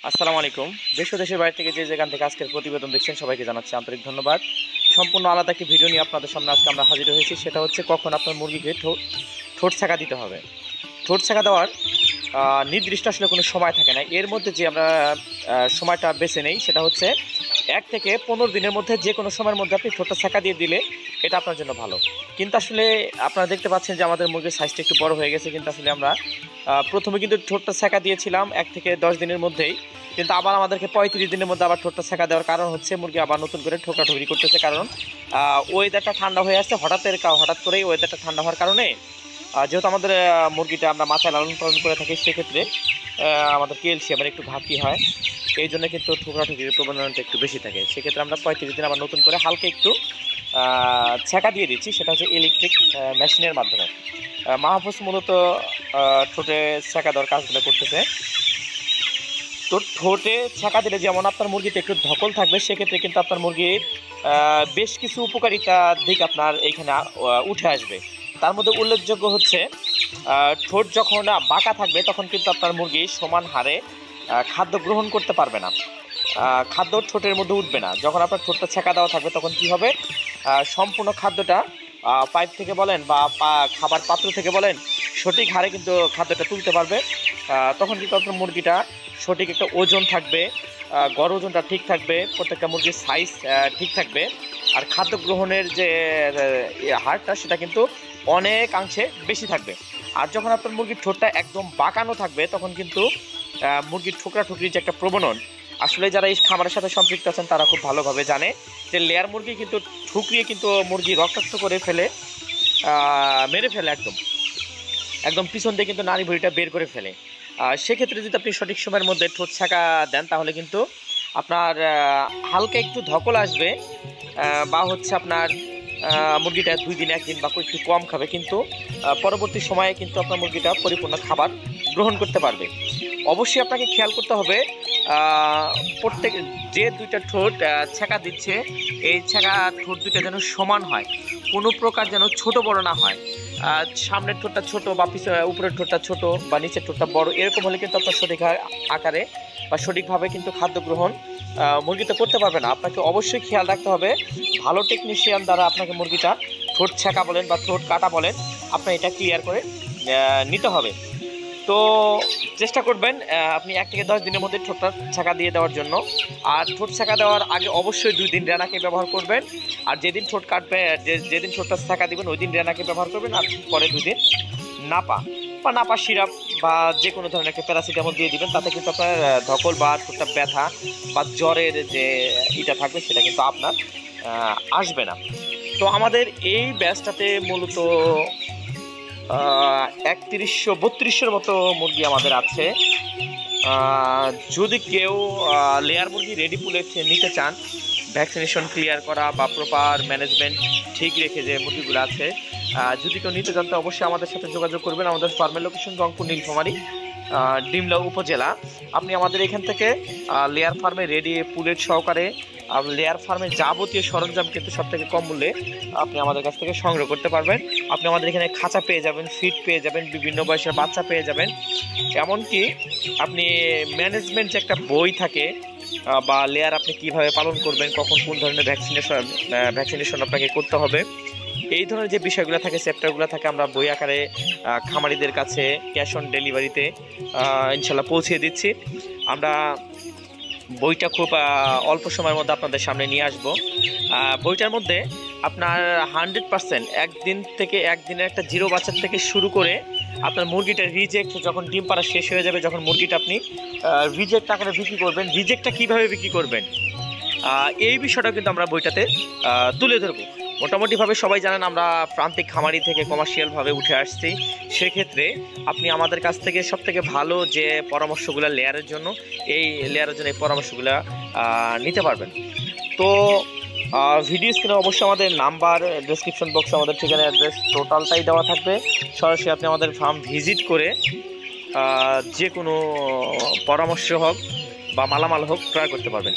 আসসালামু আলাইকুম। দেশ ও দেশের বাইরে থেকে যে যেখান থেকে আজকের প্রতিবেদন দেখছেন সবাইকে জানাচ্ছি আন্তরিক ধন্যবাদ। সম্পূর্ণ আলাদা একটি ভিডিও নিয়ে আপনাদের সামনে আজকে আমরা হাজির হয়েছি। সেটা হচ্ছে কখন আপনার মুরগিকে ঠোঁট ছ্যাঁকা দিতে হবে। ঠোঁট ছ্যাঁকা দেওয়ার নির্দিষ্ট আসলে কোনো সময় থাকে না। এর মধ্যে যে আমরা সময়টা বেছে নেই সেটা হচ্ছে 1 থেকে 15 দিনের মধ্যে যে কোনো সময়ের মধ্যে আপনি ঠোঁটটা ছ্যাঁকা দিয়ে দিলে এটা আপনার জন্য ভালো। কিন্তু আসলে আপনারা দেখতে পাচ্ছেন যে আমাদের মুরগির সাইজটা একটু বড় হয়ে গেছে, কিন্তু আসলে আমরা প্রথমে কিন্তু ঠোঁটটা ছ্যাঁকা দিয়েছিলাম 1 থেকে 10 দিনের মধ্যেই, কিন্তু আবার আমাদেরকে 35 দিনের মধ্যে আবার ঠোঁটটা ছ্যাঁকা দেওয়ার কারণ হচ্ছে মুরগি আবার নতুন করে ঠোকরাঠুকরি করতেছে। কারণ ওয়েদারটা ঠান্ডা হয়ে আসছে, হঠাৎ করেই ওয়েদারটা ঠান্ডা হওয়ার কারণে যেহেতু আমাদের মুরগিটা আমরা মাথায় লালন পালন করে থাকি, সেক্ষেত্রে আমাদের ক্যালসিয়ামের একটু ঘাটতি হয়। এই জন্য কিন্তু ঠোকরাঠুকরির প্রবণতাটা একটু বেশি থাকে। সেক্ষেত্রে আমরা 35 দিন আবার নতুন করে হালকা একটু ছ্যাঁকা দিয়ে দিচ্ছি, সেটা হচ্ছে ইলেকট্রিক মেশিনের মাধ্যমে। মাহফুজ মূলত ঠোঁটে ছ্যাঁকা দেওয়ার কাজগুলো করতেছে। তো ঠোঁটে ছ্যাঁকা দিলে যেমন আপনার মুরগিতে একটু ধকল থাকবে, সেক্ষেত্রে কিন্তু আপনার মুরগির বেশ কিছু উপকারিতার দিক আপনার এইখানে উঠে আসবে। তার মধ্যে উল্লেখযোগ্য হচ্ছে ঠোঁট যখন বাঁকা থাকবে তখন কিন্তু আপনার মুরগি সমান হারে খাদ্য গ্রহণ করতে পারবে না, খাদ্য ঠোঁটের মধ্যে উঠবে না। যখন আপনার ঠোঁটটা ছ্যাঁকা দেওয়া থাকবে তখন কি হবে, সম্পূর্ণ খাদ্যটা পাইপ থেকে বলেন বা খাবার পাত্র থেকে বলেন সঠিক হারে কিন্তু খাদ্যটা তুলতে পারবে। তখন কিন্তু আপনার মুরগিটা সঠিক একটা ওজন থাকবে, গড় ওজনটা ঠিক থাকবে, প্রত্যেকটা মুরগির সাইজ ঠিক থাকবে, আর খাদ্য গ্রহণের যে হারটা সেটা কিন্তু অনেকাংশে বেশি থাকবে। আর যখন আপনার মুরগির ঠোঁটটা একদম বাঁকানো থাকবে তখন কিন্তু মুরগির ঠোকরাঠুকরির যে একটা প্রবণন, আসলে যারা এই খামারের সাথে সম্পৃক্ত আছেন তারা খুব ভালোভাবে জানে যে লেয়ার মুরগি কিন্তু ঠুকরিয়ে কিন্তু মুরগি রক্তাক্ত করে ফেলে, মেরে ফেলে, একদম পিছন দিয়ে কিন্তু নাড়ি ভুঁড়িটা বের করে ফেলে। সেক্ষেত্রে যদি আপনি সঠিক সময়ের মধ্যে ঠোঁট ছ্যাঁকা দেন তাহলে কিন্তু আপনার হালকা একটু ধকল আসবে, বা হচ্ছে আপনার মুরগিটা 2 দিন 1 দিন বা একটু কম খাবে, কিন্তু পরবর্তী সময়ে কিন্তু আপনার মুরগিটা পরিপূর্ণ খাবার গ্রহণ করতে পারবে। অবশ্যই আপনাকে খেয়াল করতে হবে প্রত্যেক যে 2টা ঠোঁট ছ্যাঁকা দিচ্ছে এই ছ্যাঁকা ঠোঁট 2টা যেন সমান হয়, কোনো প্রকার যেন ছোট বড় না হয়। সামনের ঠোঁটটা ছোট বা উপরের ঠোঁটটা ছোট বা নিচের ঠোঁটটা বড়, এরকম হলে কিন্তু আপনার সঠিক আকারে বা সঠিকভাবে কিন্তু খাদ্য গ্রহণ মুরগিতে করতে পারবে না। আপনাকে অবশ্যই খেয়াল রাখতে হবে, ভালো টেকনিশিয়ান দ্বারা আপনাকে মুরগিটা ঠোঁট ছ্যাঁকা বলেন বা ঠোঁট কাটা বলেন, আপনার এটা ক্লিয়ার করে নিতে হবে। তো চেষ্টা করবেন আপনি 1 থেকে 10 দিনের মধ্যে ঠোঁটটা ছ্যাঁকা দিয়ে দেওয়ার জন্য। আর ঠোঁট ছ্যাঁকা দেওয়ার আগে অবশ্যই 2 দিন রেনাকে ব্যবহার করবেন, আর যেদিন ঠোঁট কাটবে যেদিন ঠোঁটটা ছ্যাঁকা দিবেন ওই দিন রেনাকে ব্যবহার করবেন, আর পরে 2 দিন নাপা সিরাপ বা যে কোনো ধরনের একটা প্যারাসিটামল দিয়ে দিবেন। তাতে কিন্তু আপনার ধকল বা ঠোঁটটা ব্যথা বা জ্বরের যে ইটা থাকবে সেটা কিন্তু আপনার আসবে না। তো আমাদের এই ব্যাচটাতে মূলত 3132-এর মতো মুরগি আমাদের আছে। যদি কেউ লেয়ার মুরগি রেডি পুলে নিতে চান, ভ্যাকসিনেশন ক্লিয়ার করা বা প্রপার ম্যানেজমেন্ট ঠিক রেখে যে মুরগিগুলো আছে, যদি কেউ নিতে চান তো অবশ্যই আমাদের সাথে যোগাযোগ করবেন। আমাদের ফার্মের লোকেশন রংপুর নীলফামারী, ডিমলা উপজেলা। আপনি আমাদের এখান থেকে লেয়ার ফার্মে রেডি পুলেট সহকারে লেয়ার ফার্মের যাবতীয় সরঞ্জাম কিন্তু সবথেকে কম মূল্যে আপনি আমাদের কাছ থেকে সংগ্রহ করতে পারবেন। আপনি আমাদের এখানে খাঁচা পেয়ে যাবেন, ফিড পেয়ে যাবেন, বিভিন্ন বয়সের বাচ্চা পেয়ে যাবেন, এমনকি আপনি ম্যানেজমেন্ট যে একটা বই থাকে বা লেয়ার আপনি কিভাবে পালন করবেন, কখন কোন ধরনের ভ্যাকসিনেশন আপনাকে করতে হবে, এই ধরনের যে বিষয়গুলো থাকে, চ্যাপ্টারগুলো থাকে, আমরা বই আকারে খামারিদের কাছে ক্যাশ অন ডেলিভারিতে ইনশাল্লাহ পৌঁছে দিচ্ছি। আমরা বইটা খুব অল্প সময়ের মধ্যে আপনাদের সামনে নিয়ে আসব। বইটার মধ্যে আপনার 100% একদিনের একটা 0 বাচ্চার থেকে শুরু করে আপনার মুরগিটা রিজেক্ট, যখন ডিম পাড়া শেষ হয়ে যাবে, যখন মুরগিটা আপনি রিজেক্ট আকারে বিক্রি করবেন, রিজেক্টটা কীভাবে বিক্রি করবেন, এই বিষয়টা কিন্তু আমরা বইটাতে তুলে ধরবো। মোটামুটিভাবে সবাই জানেন আমরা প্রান্তিক খামারি থেকে কমার্শিয়ালভাবে উঠে আসছি। সেক্ষেত্রে আপনি আমাদের কাছ থেকে সবথেকে ভালো যে পরামর্শগুলো লেয়ারের জন্য এই পরামর্শগুলো নিতে পারবেন। তো ভিডিও স্ক্রিনে অবশ্যই আমাদের নাম্বার, ডেসক্রিপশন বক্সে আমাদের ঠিকানা, অ্যাড্রেস টোটালটাই দেওয়া থাকবে। সরাসরি আপনি আমাদের ফার্ম ভিজিট করে যে কোনো পরামর্শ হোক বা মালামাল হোক ক্রয় করতে পারবেন।